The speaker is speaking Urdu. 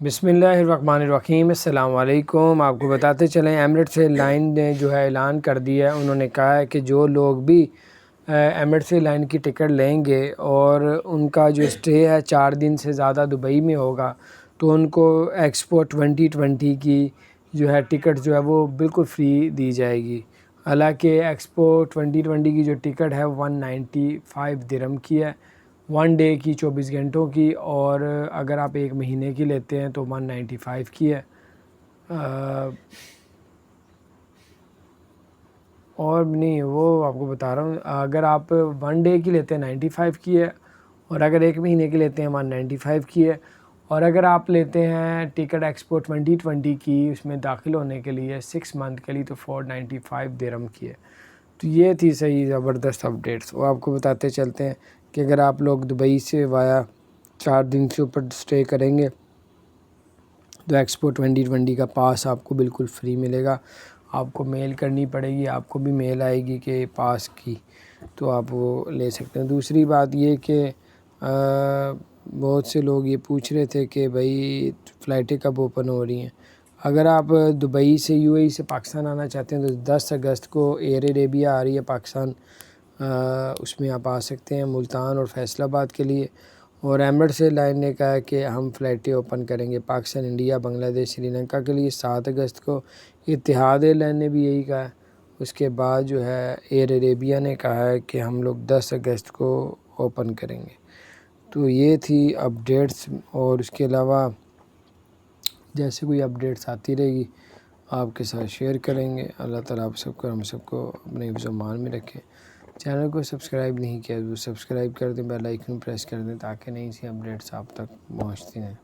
بسم اللہ الرحمن الرحیم۔ السلام علیکم۔ آپ کو بتاتے چلیں ایمریٹس ایئر لائن نے جو ہے اعلان کر دیا ہے، انہوں نے کہا ہے کہ جو لوگ بھی ایمریٹس ایئر لائن کی ٹکٹ لیں گے اور ان کا جو اسٹے ہے 4 دن سے زیادہ دبئی میں ہوگا تو ان کو ایکسپو 2020 کی جو ہے ٹکٹ جو ہے وہ بالکل فری دی جائے گی۔ حالانکہ ایکسپو 2020 کی جو ٹکٹ ہے 195 درہم کی ہے، 1 ڈے کی 24 گھنٹوں کی، اور اگر آپ 1 مہینے کی لیتے ہیں تو 195 کی ہے۔ اور نہیں، وہ آپ کو بتا رہا ہوں، اگر آپ 1 ڈے کی لیتے ہیں 95 کی ہے، اور اگر 1 مہینے کی لیتے ہیں 195 کی ہے، اور اگر آپ لیتے ہیں ٹکٹ ایکسپو 2020 کی اس میں داخل ہونے کے لیے 6 منتھ کے لیے تو 495 درہم کی ہے۔ تو یہ تھی صحیح زبردست اپڈیٹس۔ وہ آپ کو بتاتے چلتے ہیں کہ اگر آپ لوگ دبئی سے وایا 4 دن سے اوپر اسٹے کریں گے تو ایکسپو 2020 کا پاس آپ کو بالکل فری ملے گا۔ آپ کو میل کرنی پڑے گی، آپ کو بھی میل آئے گی کہ پاس کی، تو آپ وہ لے سکتے ہیں۔ دوسری بات یہ کہ بہت سے لوگ یہ پوچھ رہے تھے کہ بھئی فلائٹیں کب اوپن ہو رہی ہیں۔ اگر آپ دبئی سے UAE سے پاکستان آنا چاہتے ہیں تو 10 اگست کو ایئر اریبیا آ رہی ہے پاکستان، اس میں آپ آ سکتے ہیں ملتان اور فیصل آباد کے لیے۔ اور ایمریٹس ایئر لائن نے کہا کہ ہم فلائٹیں اوپن کریں گے پاکستان، انڈیا، بنگلہ دیش، سری لنکا کے لیے 7 اگست کو۔ اتحاد ایئر لائن نے بھی یہی کہا ہے۔ اس کے بعد جو ہے ایئر اریبیا نے کہا ہے کہ ہم لوگ 10 اگست کو اوپن کریں گے۔ تو یہ تھی اپڈیٹس، اور اس کے علاوہ جیسے کوئی اپڈیٹس آتی رہے گی آپ کے ساتھ شیئر کریں گے۔ اللہ تعالیٰ آپ سب کو، ہم سب کو اپنے حفظ و امان میں رکھے۔ چینل کو سبسکرائب نہیں کیا تو سبسکرائب کر دیں، بیل آئیکن پریس کر دیں تاکہ نئی سی اپڈیٹس آپ تک پہنچتی ہیں۔